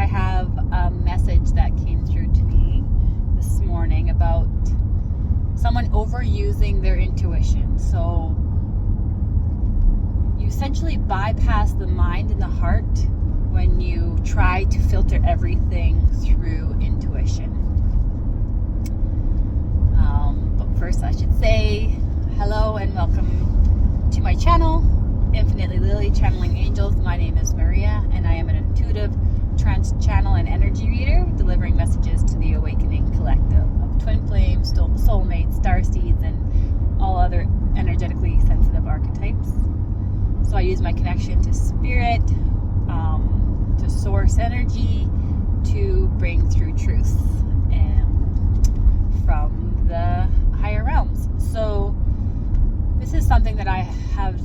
I have a message that came through to me this morning about someone overusing their intuition. So you essentially bypass the mind and the heart when you try to filter everything through intuition. But first I should say hello and welcome to my channel, Infinitely Lily Channeling Angels. My name is Maria and I am an intuitive trance channel and energy reader, delivering messages to the awakening collective of twin flames, soulmates, star seeds, and all other energetically sensitive archetypes. So I use my connection to spirit, to source energy, to bring through truth from the higher realms. So this is something that I have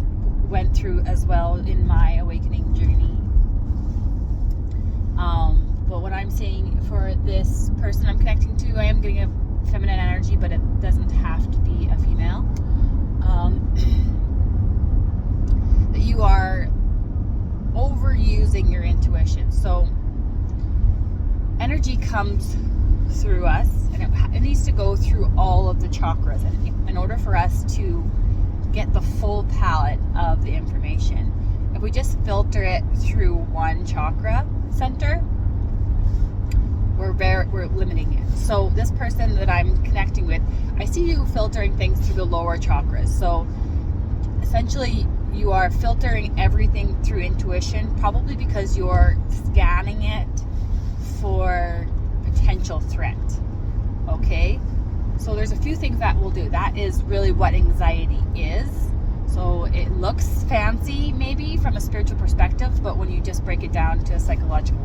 went through as well in my awakening journey. But what I'm saying for this person I'm connecting to, I am getting a feminine energy, but it doesn't have to be a female. That you are overusing your intuition. So energy comes through us, and it needs to go through all of the chakras, and in order for us to get the full palette of the information, if we just filter it through one chakra center, we're limiting it. So this person that I'm connecting with, I see you filtering things through the lower chakras. So essentially you are filtering everything through intuition, probably because you're scanning it for potential threat. Okay? So there's a few things that we'll do. That is really what anxiety is. So it looks fancy maybe from a spiritual perspective, but when you just break it down to a psychological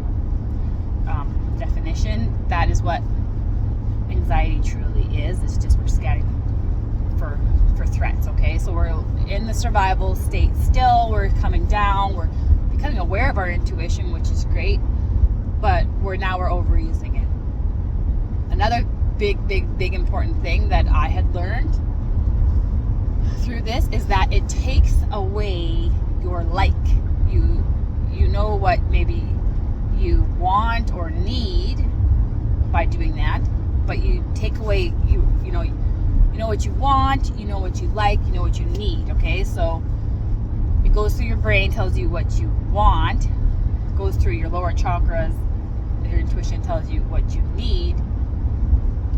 definition, that is what anxiety truly is. It's just we're scanning for threats. Okay, so we're in the survival state still, we're coming down, we're becoming aware of our intuition, which is great, but we're overusing it. Another big important thing that I had learned through this is that it takes away your you know what maybe you want or need by doing that, but you take away you know what you want, you know what you like, you know what you need. Okay, so it goes through your brain, tells you what you want, goes through your lower chakras, your intuition tells you what you need,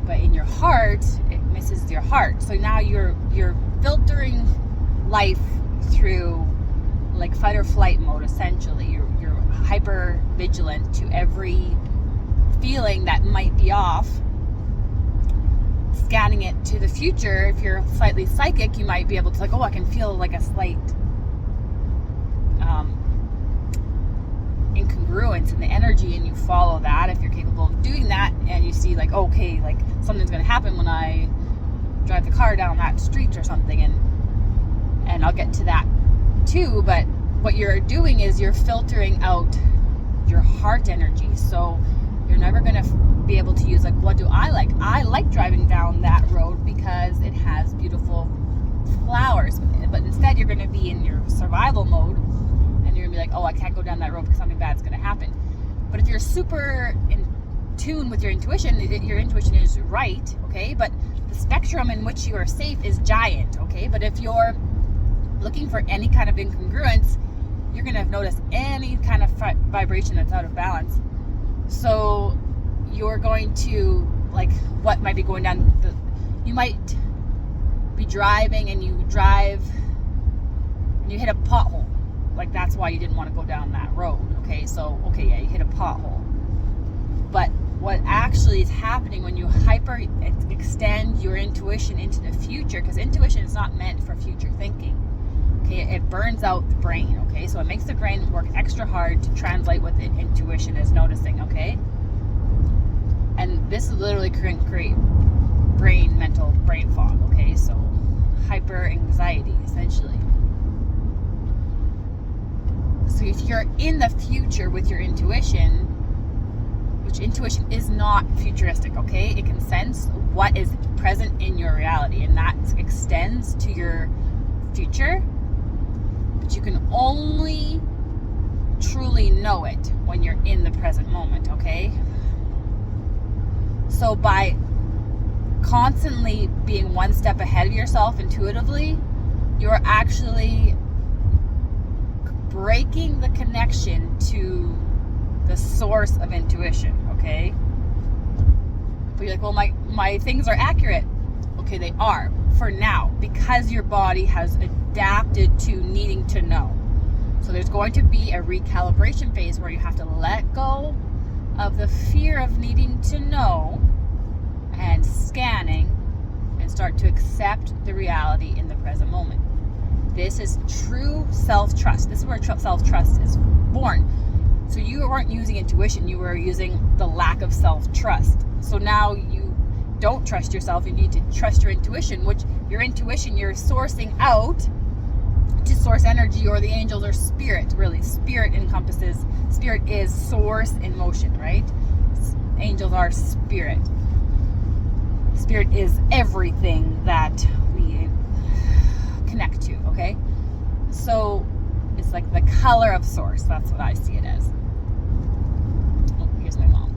but in your heart it misses your heart. So now you're filtering life through like fight or flight mode. Essentially you're hyper vigilant to every feeling that might be off, scanning it to the future. If you're slightly psychic, you might be able to I can feel like a slight incongruence in the energy, and you follow that if you're capable of doing that, and you see something's going to happen when I drive the car down that street or something, and I'll get to that too. But what you're doing is you're filtering out your heart energy. So you're never going to be able to use what do I like? I like driving down that road because it has beautiful flowers. But instead you're going to be in your survival mode, and you're going to be I can't go down that road because something bad's going to happen. But if you're super in tune with your intuition is right, okay? But the spectrum in which you are safe is giant, okay? But if you're looking for any kind of incongruence, you're going to notice any kind of vibration that's out of balance. So you're going to what might be going down you might be driving and you hit a pothole. That's why you didn't want to go down that road. Okay, so you hit a pothole. But what actually is happening when you hyper extend your intuition into the future, because intuition is not meant for future thinking. Okay, it burns out the brain. Okay, so it makes the brain work extra hard to translate what the intuition is noticing. Okay, and this is literally create mental brain fog. Okay, so hyper anxiety essentially. So if you're in the future with your intuition, which intuition is not futuristic, okay? It can sense what is present in your reality, and that extends to your future. But you can only truly know it when you're in the present moment, okay? So by constantly being one step ahead of yourself intuitively, you're actually breaking the connection to the source of intuition, okay? But you're like, well, my things are accurate. Okay, they are for now, because your body has adapted to needing to know. So there's going to be a recalibration phase where you have to let go of the fear of needing to know and scanning and start to accept the reality in the present moment. This is true self-trust. This is where self-trust is born. So you weren't using intuition, you were using the lack of self-trust. So now you don't trust yourself, you need to trust your intuition, which your intuition you're sourcing out to source energy or the angels or spirit, really. Spirit is source in motion, right? Angels are spirit. Spirit is everything that we connect to, okay? So it's like the color of source. That's what I see it as. Oh, here's my mom.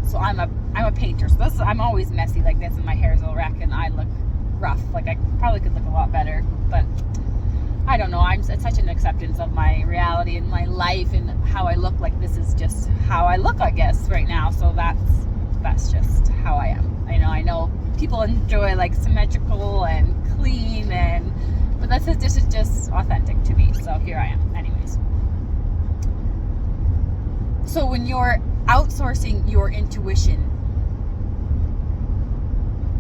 So I'm a painter. So I'm always messy like this, and my hair's all wrecked, and I look rough. Like I probably could look a lot better, but I don't know. It's such an acceptance of my reality and my life and how I look. Like this is just how I look, I guess, right now. So that's just how I am. I know people enjoy like symmetrical and clean, but this is just authentic to me. So here I am. Anyways. So when you're outsourcing your intuition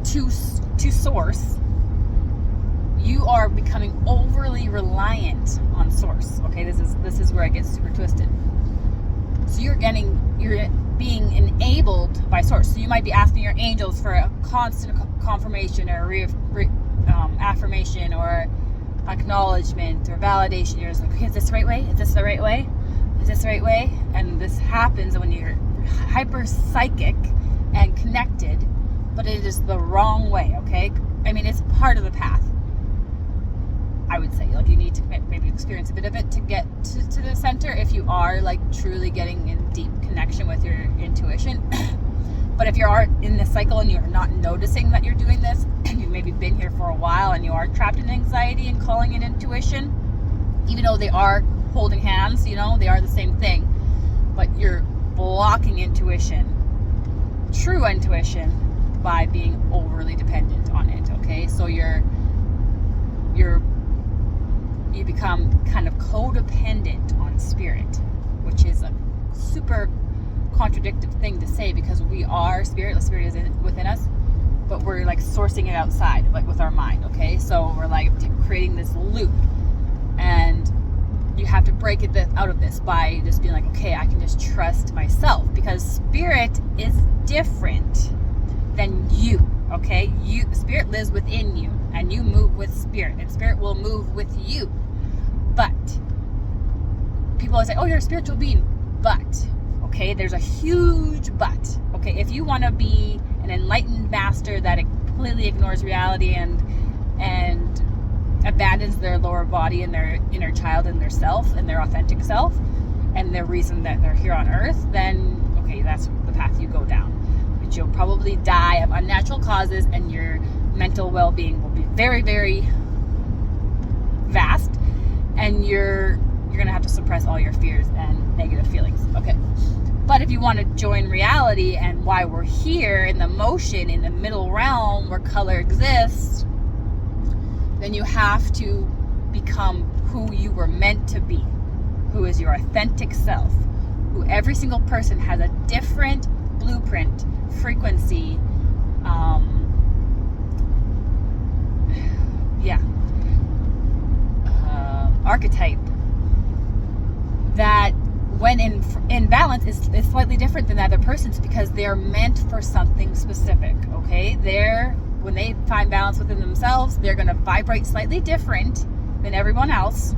to source, you are becoming overly reliant on source. Okay, this is where it gets super twisted. So you're being enabled by source. So you might be asking your angels for a constant confirmation or affirmation or acknowledgement or validation. You're just like, okay, is this the right way? Is this the right way? Is this the right way? And this happens when you're hyper psychic and connected, but it is the wrong way, okay? I mean, it's part of the path, I would say. Like, you need to maybe experience a bit of it to get to the center if you are like truly getting in deep connection with your intuition. But if you are in this cycle and you're not noticing that you're doing this, and you've maybe been here for a while and you are trapped in anxiety and calling it intuition, even though they are holding hands, they are the same thing, but you're blocking intuition, true intuition, by being overly dependent on it, okay? So you become kind of codependent on spirit, which is a super contradictory thing to say, because we are spirit. The spirit is within us, but we're like sourcing it outside, like with our mind, okay? So we're like creating this loop, and you have to break it out of this by just being like, okay, I can just trust myself, because spirit is different than you, okay? Spirit lives within you, and you move with spirit, and spirit will move with you. But people always say, oh, you're a spiritual being, but, okay, there's a huge but, okay? If you want to be an enlightened master that completely ignores reality and abandons their lower body and their inner child and their self and their authentic self and their reason that they're here on earth, then okay, that's the path you go down. But you'll probably die of unnatural causes, and your mental well-being will be very, very vast, and you're gonna have to suppress all your fears and negative feelings. Okay. But if you want to join reality and why we're here in the motion, in the middle realm where color exists, then you have to become who you were meant to be, who is your authentic self, who every single person has a different blueprint, frequency, archetype, that when in balance is slightly different than the other person's, because they're meant for something specific, okay? When they find balance within themselves, they're going to vibrate slightly different than everyone else,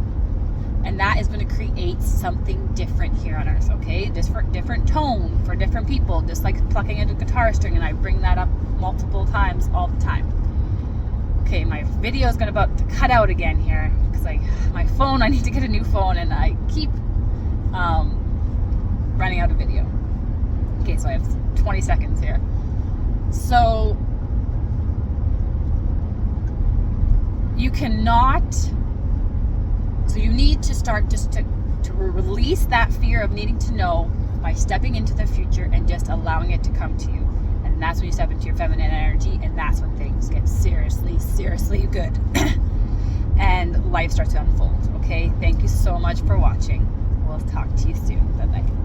and that is going to create something different here on earth, okay? Different tone for different people, just like plucking a guitar string, and I bring that up multiple times all the time. Okay, my video is about to cut out again here because my phone, I need to get a new phone, and I keep running out of video. Okay, so I have 20 seconds here. So you need to start just to release that fear of needing to know by stepping into the future and just allowing it to come to you. And that's when you step into your feminine energy, and that's when things get seriously, seriously good. And life starts to unfold. Okay, thank you so much for watching. We'll talk to you soon. Bye-bye.